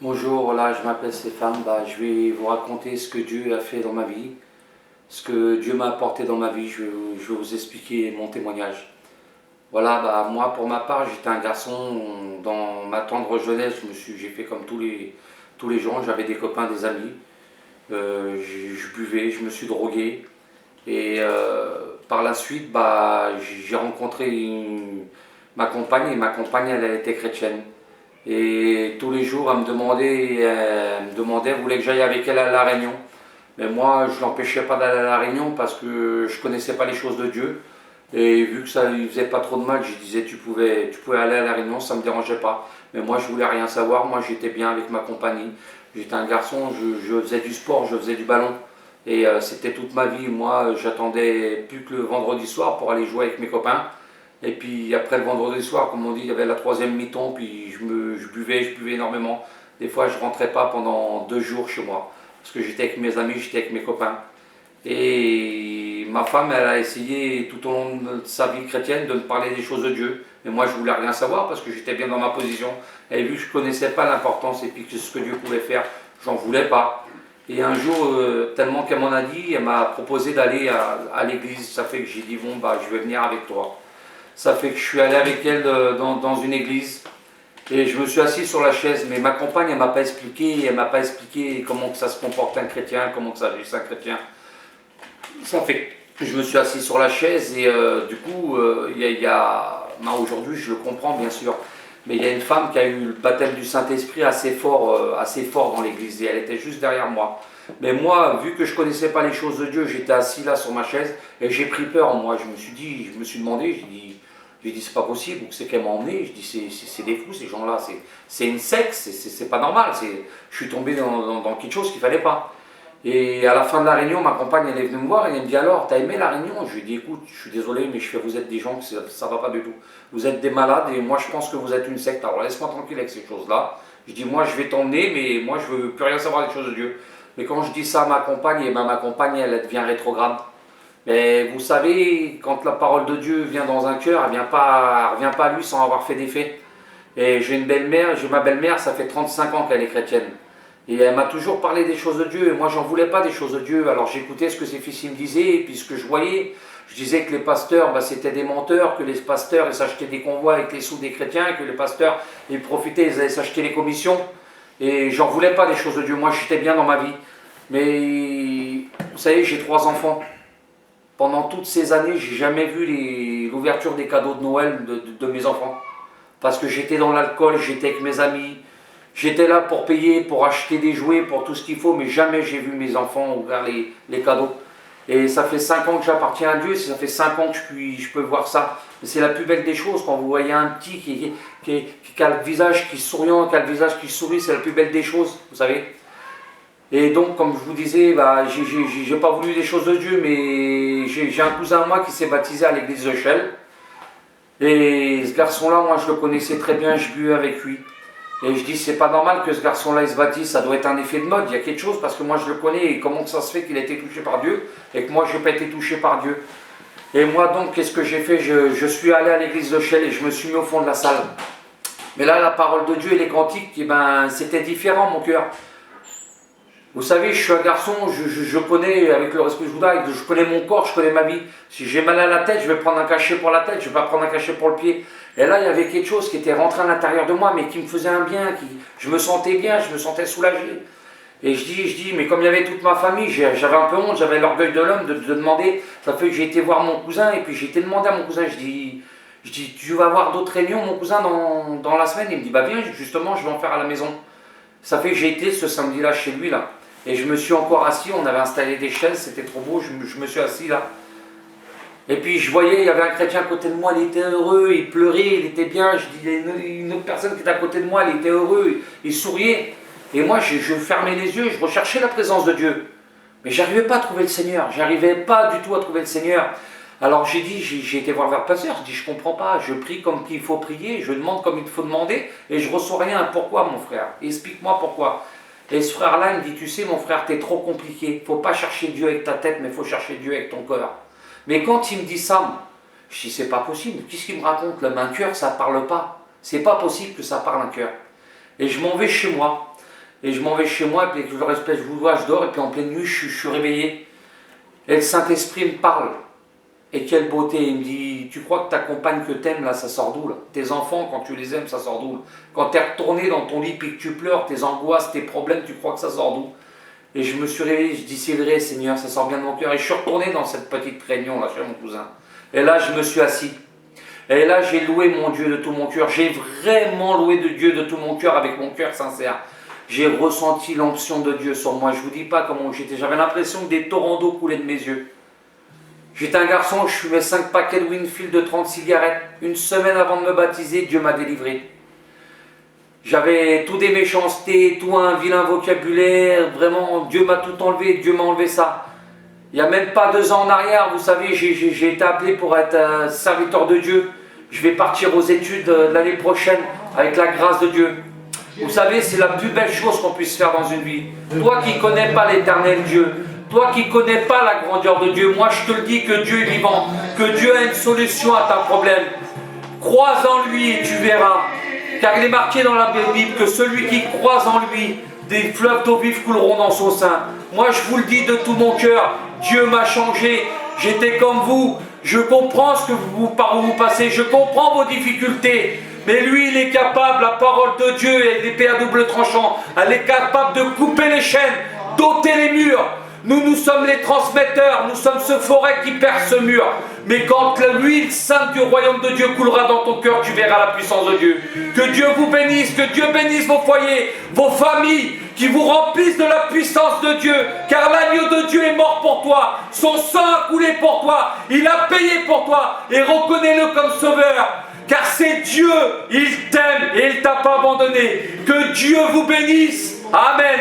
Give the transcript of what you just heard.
Bonjour, voilà, je m'appelle Stéphane. Je vais vous raconter ce que Dieu a fait dans ma vie, ce que Dieu m'a apporté dans ma vie. Je vais vous expliquer mon témoignage. Voilà, moi, pour ma part, j'étais un garçon. Dans ma tendre jeunesse, j'ai fait comme tous les gens. J'avais des copains, des amis. Je buvais, je me suis drogué. Et par la suite, j'ai rencontré ma compagne. Et ma compagne, elle a été chrétienne. Et tous les jours, elle voulait que j'aille avec elle à la Réunion. Mais moi, je l'empêchais pas d'aller à la Réunion parce que je connaissais pas les choses de Dieu. Et vu que ça lui faisait pas trop de mal, je disais tu pouvais aller à la Réunion, ça me dérangeait pas. Mais moi, je voulais rien savoir. Moi, j'étais bien avec ma compagnie. J'étais un garçon, je faisais du sport, je faisais du ballon. Et c'était toute ma vie. Moi, j'attendais plus que le vendredi soir pour aller jouer avec mes copains. Et puis après le vendredi soir, comme on dit, il y avait la troisième mi-temps, puis je buvais énormément. Des fois, je rentrais pas pendant 2 jours chez moi, parce que j'étais avec mes amis, j'étais avec mes copains. Et ma femme, elle a essayé tout au long de sa vie chrétienne de me parler des choses de Dieu. Mais moi, je voulais rien savoir parce que j'étais bien dans ma position. Et vu que je connaissais pas l'importance et puis que ce que Dieu pouvait faire, j'en voulais pas. Et un jour, tellement qu'elle m'en a dit, elle m'a proposé d'aller à l'église. Ça fait que j'ai dit, bon, je vais venir avec toi. Ça fait que je suis allé avec elle dans une église et je me suis assis sur la chaise. Mais ma compagne, elle m'a pas expliqué comment que ça se comporte un chrétien, comment que ça vit un chrétien. Ça fait que je me suis assis sur la chaise et du coup, aujourd'hui je le comprends bien sûr, mais il y a une femme qui a eu le baptême du Saint-Esprit assez fort dans l'église et elle était juste derrière moi. Mais moi, vu que je connaissais pas les choses de Dieu, j'étais assis là sur ma chaise et j'ai pris peur en moi. Je me suis demandé, j'ai dit c'est pas possible, où c'est qu'elle m'a emmené. Je dis c'est des fous ces gens-là, c'est une secte, c'est pas normal. Je suis tombé dans quelque chose qu'il fallait pas. Et à la fin de la réunion, ma compagne elle est venue me voir et elle me dit alors, t'as aimé la réunion? Je lui ai dit écoute, je suis désolé, mais vous êtes des gens que ça va pas du tout. Vous êtes des malades et moi je pense que vous êtes une secte. Alors laisse-moi tranquille avec ces choses-là. Je dis moi je vais t'emmener, mais moi je veux plus rien savoir des choses de Dieu. Mais quand je dis ça à ma compagne, ma compagne elle devient rétrograde. Mais vous savez, quand la parole de Dieu vient dans un cœur, elle revient pas à lui sans avoir fait des faits. Et j'ai ma belle-mère, ça fait 35 ans qu'elle est chrétienne. Et elle m'a toujours parlé des choses de Dieu, et moi j'en voulais pas des choses de Dieu. Alors j'écoutais ce que ses fils me disaient, et puis ce que je voyais. Je disais que les pasteurs, c'était des menteurs, que les pasteurs, ils s'achetaient des convois avec les sous des chrétiens, que les pasteurs, ils profitaient, ils allaient s'acheter les commissions. Et j'en voulais pas des choses de Dieu. Moi j'étais bien dans ma vie. Mais vous savez, j'ai 3 enfants. Pendant toutes ces années, j'ai jamais vu l'ouverture des cadeaux de Noël de mes enfants. Parce que j'étais dans l'alcool, j'étais avec mes amis, j'étais là pour payer, pour acheter des jouets, pour tout ce qu'il faut, mais jamais j'ai vu mes enfants ouvrir les cadeaux. Et ça fait 5 ans que j'appartiens à Dieu, ça fait 5 ans que je peux voir ça. C'est la plus belle des choses quand vous voyez un petit qui a le visage qui est souriant, qui a le visage qui sourit, c'est la plus belle des choses, vous savez. Et donc, comme je vous disais, j'ai pas voulu des choses de Dieu, mais j'ai un cousin à moi qui s'est baptisé à l'église de Chelles. Et ce garçon-là, moi je le connaissais très bien, je buvais avec lui. Et je dis, c'est pas normal que ce garçon-là il se baptise, ça doit être un effet de mode, il y a quelque chose, parce que moi je le connais, et comment ça se fait qu'il a été touché par Dieu, et que moi je n'ai pas été touché par Dieu. Et moi donc, qu'est-ce que j'ai fait? Je suis allé à l'église de Chelles et je me suis mis au fond de la salle. Mais là, la parole de Dieu et les cantiques, c'était différent mon cœur. Vous savez, je suis un garçon, je connais, avec le respect que je vous donne, je connais mon corps, je connais ma vie. Si j'ai mal à la tête, je vais prendre un cachet pour la tête, je ne vais pas prendre un cachet pour le pied. Et là, il y avait quelque chose qui était rentré à l'intérieur de moi, mais qui me faisait un bien, je me sentais bien, je me sentais soulagé. Et je dis, mais comme il y avait toute ma famille, j'avais un peu honte, j'avais l'orgueil de l'homme de demander. Ça fait que j'ai été voir mon cousin, et puis j'ai été demandé à mon cousin, je dis, tu vas avoir d'autres réunions, mon cousin, dans la semaine? Il me dit, viens, justement, je vais en faire à la maison. Ça fait que j'ai été ce samedi-là chez lui, là. Et je me suis encore assis, on avait installé des chaises, c'était trop beau, je me suis assis là. Et puis je voyais, il y avait un chrétien à côté de moi, il était heureux, il pleurait, il était bien. Je dis, il y a une autre personne qui était à côté de moi, il était heureux, il souriait. Et moi, je fermais les yeux, je recherchais la présence de Dieu. Mais j'arrivais pas à trouver le Seigneur, j'arrivais pas du tout à trouver le Seigneur. Alors j'ai été voir vers le pasteur, je dis, je comprends pas, je prie comme il faut prier, je demande comme il faut demander, et je reçois rien. Pourquoi, mon frère? Explique-moi pourquoi. Et ce frère-là, il me dit, tu sais, mon frère, t'es trop compliqué. Faut pas chercher Dieu avec ta tête, mais faut chercher Dieu avec ton cœur. Mais quand il me dit ça, je dis, c'est pas possible. Qu'est-ce qu'il me raconte? Un cœur, ça parle pas. C'est pas possible que ça parle un cœur. Et je m'en vais chez moi. Et je m'en vais chez moi, et puis je respecte, je vous vois, je dors, et puis en pleine nuit, je suis réveillé. Et le Saint-Esprit me parle. Et quelle beauté, il me dit, tu crois que ta compagne que t'aimes, là, ça sort d'où, là? Tes enfants, quand tu les aimes, ça sort d'où, là? Quand t'es retourné dans ton lit, puis que tu pleures, tes angoisses, tes problèmes, tu crois que ça sort d'où? Et je me suis réveillé, je dis, c'est vrai, Seigneur, ça sort bien de mon cœur. Et je suis retourné dans cette petite réunion, là, chez mon cousin. Et là, je me suis assis. Et là, j'ai loué mon Dieu de tout mon cœur. J'ai vraiment loué de Dieu de tout mon cœur, avec mon cœur sincère. J'ai ressenti l'onction de Dieu sur moi. Je ne vous dis pas comment j'étais. J'avais l'impression que des torrents d'eau coulaient de mes yeux. J'étais un garçon, je fumais 5 paquets de Winfield de 30 cigarettes. Une semaine avant de me baptiser, Dieu m'a délivré. J'avais tout des méchancetés, tout un vilain vocabulaire. Vraiment, Dieu m'a tout enlevé. Dieu m'a enlevé ça. Il n'y a même pas 2 ans en arrière, vous savez, j'ai été appelé pour être serviteur de Dieu. Je vais partir aux études l'année prochaine avec la grâce de Dieu. Vous savez, c'est la plus belle chose qu'on puisse faire dans une vie. Toi qui ne connais pas l'éternel Dieu, toi qui ne connais pas la grandeur de Dieu, moi je te le dis que Dieu est vivant, que Dieu a une solution à ta problème. Crois en lui et tu verras. Car il est marqué dans la Bible que celui qui croit en lui, des fleuves d'eau vive couleront dans son sein. Moi je vous le dis de tout mon cœur, Dieu m'a changé, j'étais comme vous, je comprends par où vous passez, je comprends vos difficultés. Mais lui, il est capable, la parole de Dieu est l'épée à double tranchant. Elle est capable de couper les chaînes, d'ôter les murs. Nous sommes les transmetteurs, nous sommes ce forêt qui perce ce mur. Mais quand l'huile sainte du royaume de Dieu coulera dans ton cœur, tu verras la puissance de Dieu. Que Dieu vous bénisse, que Dieu bénisse vos foyers, vos familles, qui vous remplissent de la puissance de Dieu. Car l'agneau de Dieu est mort pour toi, son sang a coulé pour toi, il a payé pour toi, et reconnais-le comme sauveur. Car c'est Dieu, il t'aime et il ne t'a pas abandonné. Que Dieu vous bénisse. Amen.